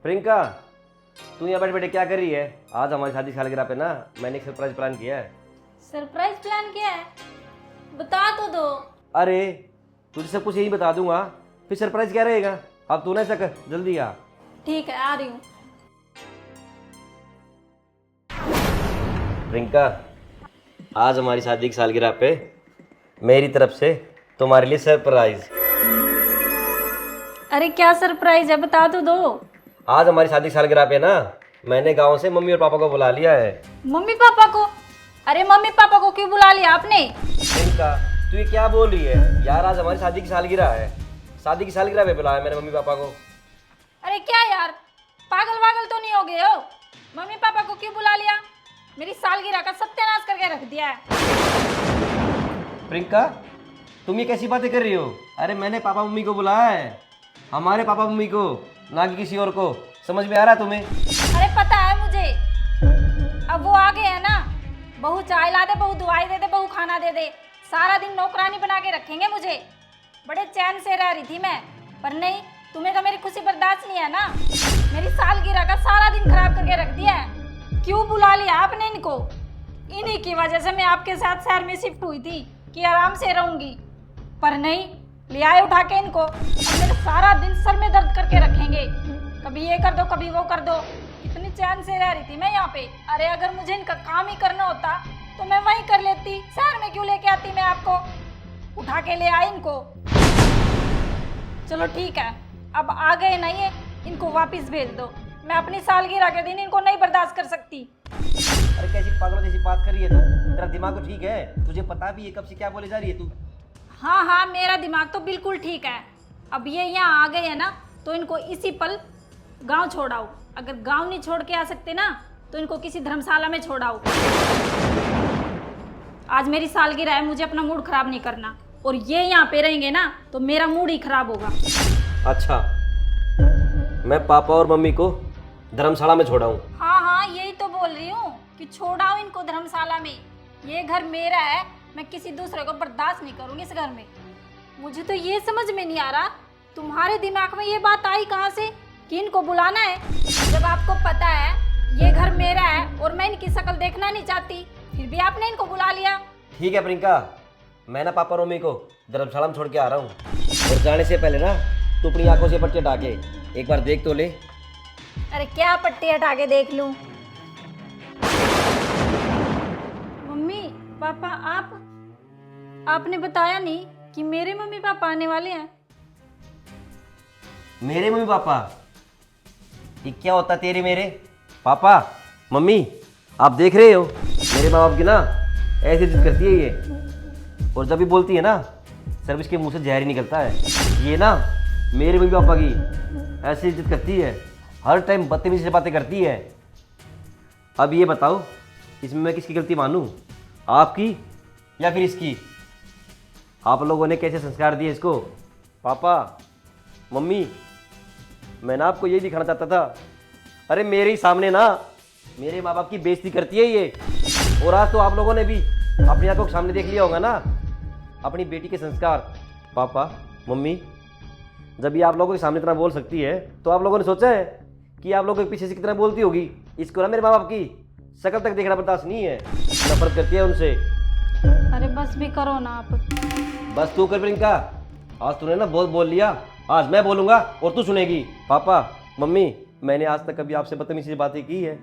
प्रियंका, तू यहाँ बैठे बैठे क्या कर रही है? आज हमारी शादी की सालगिरह पे ना मैंने एक सरप्राइज प्लान किया है। सरप्राइज प्लान किया है? बता तो दो। अरे तुझे सब कुछ यही बता दूंगा, फिर सरप्राइज क्या रहेगा? अब तू ना ऐसा कर, जल्दी आ। ठीक है, आ रही हूँ। प्रियंका, आज हमारी शादी की सालगिरह पे मेरी तरफ से तुम्हारे लिए सरप्राइज। अरे क्या सरप्राइज है, बता तो दो। आज हमारी शादी की सालगिरह पे ना मैंने गांव से मम्मी और पापा को बुला लिया है। मम्मी पापा को? अरे मम्मी पापा को क्यों बुला लिया आपने? प्रियंका, तू ये क्या बोल रही है यार? आज हमारी शादी की सालगिरह है, शादी की सालगिरह पे बुलाया मैंने मम्मी पापा को। अरे क्या यार, पागल वागल तो नहीं हो गए हो? मम्मी पापा को क्यों बुला लिया? मेरी सालगिरह का सत्यानाश करके रख दिया है। प्रियंका, तुम ये कैसी बातें कर रही हो? अरे मैंने पापा मम्मी को बुलाया है, हमारे पापा मम्मी को, ना कि किसी और को। समझ में आ रहा है तुम्हें? अरे पता है मुझे, अब वो आ गए हैं ना। बहू चाय ला दे, बहू दवाई दे दे, बहू खाना दे दे, सारा दिन नौकरानी बना के रखेंगे मुझे। बड़े चैन से रह रही थी मैं, पर नहीं, तुम्हें तो मेरी खुशी बर्दाश्त नहीं है ना। मेरी सालगिरह का सारा दिन खराब करके रख दिया है। क्यों बुला लिया आपने इनको? इन्हीं की वजह से मैं आपके साथ शहर में शिफ्ट हुई थी कि आराम से रहूंगी, पर नहीं, ले आए उठा के इनको। अब मेरे सारा दिन सर में दर्द करके रखेंगे, कभी ये कर दो कभी वो कर दो। कितनी चैन से रह रही थी मैं यहाँ पे। अरे अगर मुझे इनका काम ही करना होता तो मैं वहीं कर लेती, शहर में क्यों लेके आती मैं आपको? उठा के ले आई इनको। चलो ठीक है, अब आ गए ना ये, इनको वापस भेज दो। मैं अपनी सालगिरह के दिन इनको नहीं बर्दाश्त कर सकती। अरे कैसी पागलों जैसी बात कर रही है तू? तेरा दिमाग तो ठीक है? तुझे पता भी है कब से क्या बोले जा रही है तू? हाँ हाँ, मेरा दिमाग तो बिल्कुल ठीक है। अब ये यहाँ आ गए हैं ना, तो इनको इसी पल गांव छोड़ाओ। अगर गांव नहीं छोड़ के आ सकते ना, तो इनको किसी धर्मशाला में छोड़ाओ। आज मेरी सालगिरह है, मुझे अपना मूड खराब नहीं करना। और ये यहाँ पे रहेंगे ना, तो मेरा मूड ही खराब होगा। अच्छा, मैं पापा और मम्मी को धर्मशाला में छोड़ाऊं? हाँ हाँ, यही तो बोल रही हूँ कि छोड़ाओ इनको धर्मशाला में। ये घर मेरा है, मैं किसी दूसरे को बर्दाश्त नहीं करूँगी इस घर में। मुझे तो ये समझ में नहीं आ रहा, तुम्हारे दिमाग में ये बात आई कहाँ से कि इनको बुलाना है, जब आपको पता है ये घर मेरा है और मैं इनकी शक्ल देखना नहीं चाहती, फिर भी आपने इनको बुला लिया। ठीक है प्रियंका, मैं ना पापा और मम्मी को धर्मशाला में छोड़ के आ रहा हूँ, और जाने से पहले ना तू अपनी आंखों से पट्टी हटा के एक बार देख तो ले। अरे क्या पट्टी हटा के देख लूं? मम्मी पापा, आपने बताया नहीं कि मेरे मम्मी पापा आने वाले हैं। मेरे मम्मी पापा? ये क्या होता तेरे मेरे पापा मम्मी? आप देख रहे हो मेरे माँ बाप की ना ऐसी इज्जत करती है ये, और जब भी बोलती है ना सर्विस के मुंह से जहर ही निकलता है। ये ना मेरे मम्मी पापा की ऐसी इज्जत करती है, हर टाइम बदतमीजी से बातें करती है। अब ये बताओ, इसमें मैं किसकी गलती मानूं, आपकी या फिर इसकी? आप लोगों ने कैसे संस्कार दिए इसको? पापा मम्मी, मैं ना आपको यही दिखाना चाहता था। अरे मेरे ही सामने ना मेरे माँ बाप की बेइज्जती करती है ये, और आज तो आप लोगों ने भी अपनी आंखों के सामने देख लिया होगा ना अपनी बेटी के संस्कार। पापा मम्मी, जब ये आप लोगों के सामने इतना बोल सकती है, तो आप लोगों ने सोचा है कि आप लोगों के पीछे से कितना बोलती होगी? इसको ना मेरे माँ बाप की शक्ल तक देखना बर्दाश्त नहीं है, नफरत करती है उनसे। अरे बस भी करो ना आप। बस तू कर प्रियंका, आज तूने ना बहुत बोल लिया, आज मैं बोलूँगा और तू सुनेगी। पापा मम्मी, मैंने आज तक कभी आपसे बदतमीजी से बातें की है?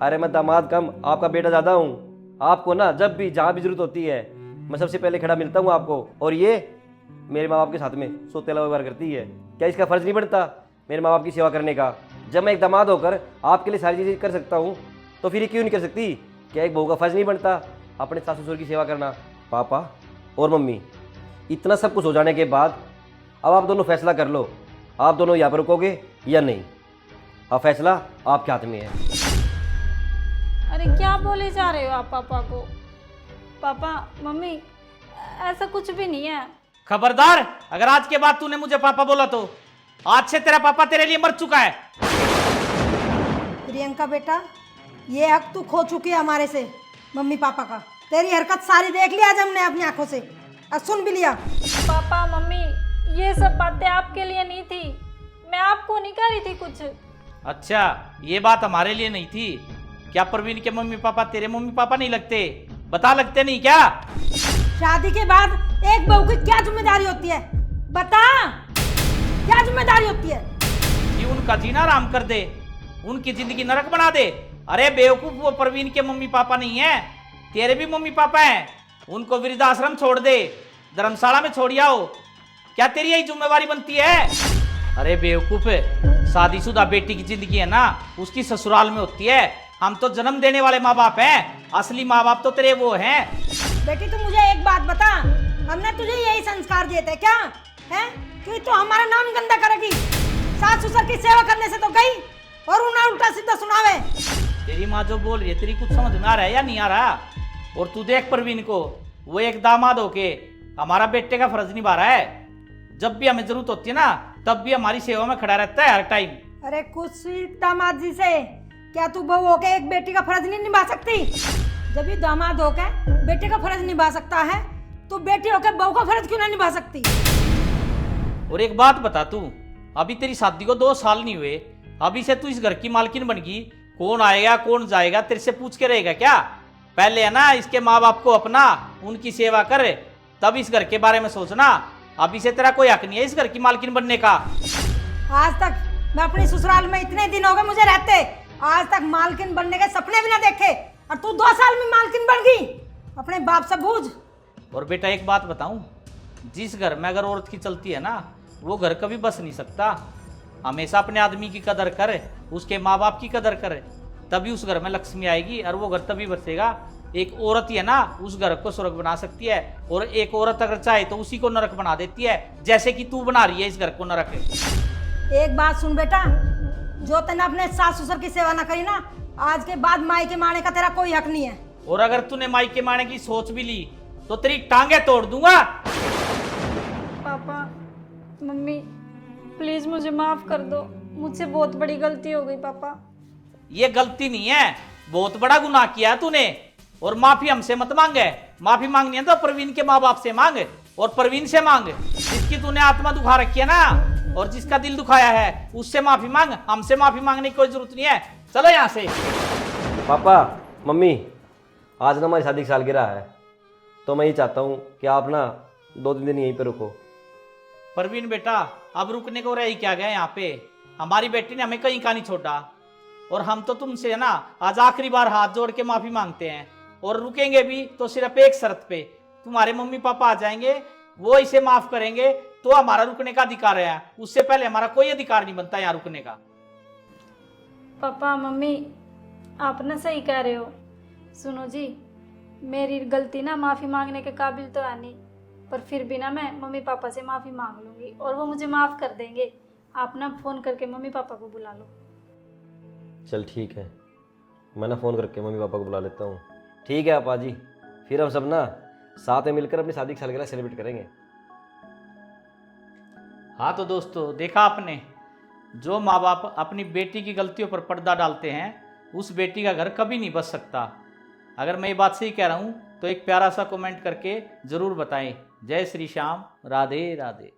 अरे मैं दामाद कम, आपका बेटा ज़्यादा हूँ। आपको ना जब भी जहाँ भी जरूरत होती है मैं सबसे पहले खड़ा मिलता हूँ आपको, और ये मेरे माँ बाप के साथ में सोतेला व्यवहार करती है। क्या इसका फ़र्ज़ नहीं बनता मेरे माँ बाप की सेवा करने का? जब मैं एक दामाद होकर आपके लिए सारी चीज़ें कर सकता हूँ, तो फिर ये क्यों नहीं कर सकती? क्या एक बहू का फ़र्ज़ नहीं बनता अपने सास ससुर की सेवा करना? पापा और मम्मी, इतना सब कुछ हो जाने के बाद अब आप दोनों फैसला कर लो, आप दोनों यहाँ पर रुकोगे या नहीं? अब फैसला आपके हाथ में है। अरे क्या बोले जा रहे हो आप पापा को? पापा मम्मी, ऐसा कुछ भी नहीं है। खबरदार, अगर आज के बाद तूने मुझे पापा बोला तो आज से तेरा पापा तेरे लिए मर चुका है। प्रियंका बेटा, ये हक तू खो चुकी है हमारे से, मम्मी पापा का। तेरी हरकत सारी देख लिया आज हमने अपनी आंखों से, और सुन भी लिया। पापा मम्मी, ये सब बातें आपके लिए नहीं थी, मैं आपको नहीं कह रही थी कुछ। अच्छा, ये बात हमारे लिए नहीं थी क्या? प्रवीण के मम्मी पापा तेरे मम्मी पापा नहीं लगते? बता, लगते नहीं क्या? शादी के बाद एक बहू की क्या जिम्मेदारी होती है? बता, क्या जिम्मेदारी होती है? कि उनका जीना आराम कर दे, उनकी जिंदगी नरक बना दे। अरे बेवकूफ, वो प्रवीण के मम्मी पापा नहीं है, तेरे भी मम्मी पापा हैं। उनको वृद्धाश्रम छोड़ दे, धर्मशाला में छोड़ आओ। क्या तेरी यही जिम्मेवारी बनती है? अरे बेवकूफ, शादीशुदा बेटी की जिंदगी है ना, उसकी ससुराल में होती है। हम तो जन्म देने वाले माँ बाप हैं, असली माँ बाप तो तेरे वो हैं। बेटी तू मुझे एक बात बता, हमने तुझे यही संस्कार दिए थे क्या? हैं कि तू हमारा नाम गंदा करेगी? सास ससुर की सेवा करने से तो गई और उन्हें उल्टा सीधा सुनावे। तेरी माँ जो बोल रही है तेरी कुछ समझ में आ रहा है या नहीं आ रहा? और तू देख प्रवीण को, वो एक दामाद होके हमारा बेटे का फर्ज निभा रहा है। जब भी हमें जरूरत होती है ना, तब भी हमारी सेवा में खड़ा रहता है हर टाइम। अरे कुछ दामाद जी से क्या तू बहू होके एक बेटी का फर्ज नहीं निभा सकती? जब ये दामाद होके बेटे का फर्ज निभा सकता है तो बेटी होके बहू का फर्ज क्यों नहीं निभा सकती? और एक बात बता, तू अभी तेरी शादी को 2 साल नहीं हुए, अभी से तू इस घर की मालकिन बन गई। कौन आएगा कौन जाएगा तेरे से पूछ के रहेगा क्या? पहले है ना इसके माँ बाप को अपना, उनकी सेवा कर, तब इस घर के बारे में सोचना। अभी से तेरा कोई हक नहीं है इस घर की मालकिन बनने का। आज तक मैं अपनी ससुराल में इतने दिन हो गए मुझे रहते, आज तक मालकिन बनने के सपने भी ना देखे, और तू 2 साल में मालकिन बन गई। अपने बाप से बूझ। और बेटा एक बात बताऊं, जिस घर में अगर औरत की चलती है ना, वो घर कभी बस नहीं सकता। हमेशा अपने आदमी की कदर करे, उसके माँ बाप की कदर करे, तभी उस घर में लक्ष्मी आएगी और वो घर तभी बसेगा। एक औरत ही है ना उस घर को स्वर्ग बना सकती है, और एक औरत अगर चाहे तो उसी को नरक बना देती है, जैसे कि तू बना रही है इस घर को नरक। एक बात सुन बेटा, जो तूने अपने सास ससुर की सेवा ना करी ना, आज के बाद माई के माने का तेरा कोई हक नहीं है। और अगर तूने माई के माने की सोच भी ली तो तेरी टांगे तोड़ दूंगा। पापा, मम्मी, प्लीज मुझे माफ कर दो, मुझसे बहुत बड़ी गलती हो गई पापा। ये गलती नहीं है, बहुत बड़ा गुनाह किया है तूने, और माफी हमसे मत मांगे। माफी मांगनी है तो प्रवीण के माँ बाप से मांग, और प्रवीण से मांग। जिसकी तूने आत्मा दुखा रखी है ना, और जिसका दिल दुखाया है, उससे माफी मांग। हमसे माफी मांगने की कोई जरूरत नहीं है। चलो यहाँ से। पापा मम्मी, आज ना हमारी शादी की सालगिरह है, तो मैं ये चाहता हूँ कि आप ना 2-3 दिन यहीं पे रुको। प्रवीण बेटा, अब रुकने को रह ही क्या गया यहाँ पे? हमारी बेटी ने हमें कहीं का नहीं छोड़ा, और हम तो तुमसे है ना आज आखिरी बार हाथ जोड़ के माफी मांगते हैं। और रुकेंगे भी तो सिर्फ एक शर्त पे, तुम्हारे मम्मी पापा आ जाएंगे, वो इसे माफ करेंगे तो हमारा रुकने का अधिकार है। उससे पहले हमारा कोई अधिकार नहीं बनता यहाँ रुकने का। पापा मम्मी, आप ना सही कह रहे हो। सुनो जी, मेरी गलती ना माफ़ी मांगने के काबिल तो है नहीं, पर फिर भी ना मैं मम्मी पापा से माफ़ी मांग लूँगी और वो मुझे माफ़ कर देंगे। आप ना फ़ोन करके मम्मी पापा को बुला लो। चल ठीक है, मैं ना फ़ोन करके मम्मी पापा को बुला लेता हूँ। ठीक है आपा जी, फिर हम सब ना साथ में मिलकर अपनी शादी की सालगिरह सेलिब्रेट करेंगे। हाँ तो दोस्तों, देखा आपने, जो माँ बाप अपनी बेटी की गलतियों पर पर्दा डालते हैं, उस बेटी का घर कभी नहीं बच सकता। अगर मैं ये बात सही कह रहा हूँ तो एक प्यारा सा कमेंट करके ज़रूर बताएं। जय श्री श्याम, राधे राधे।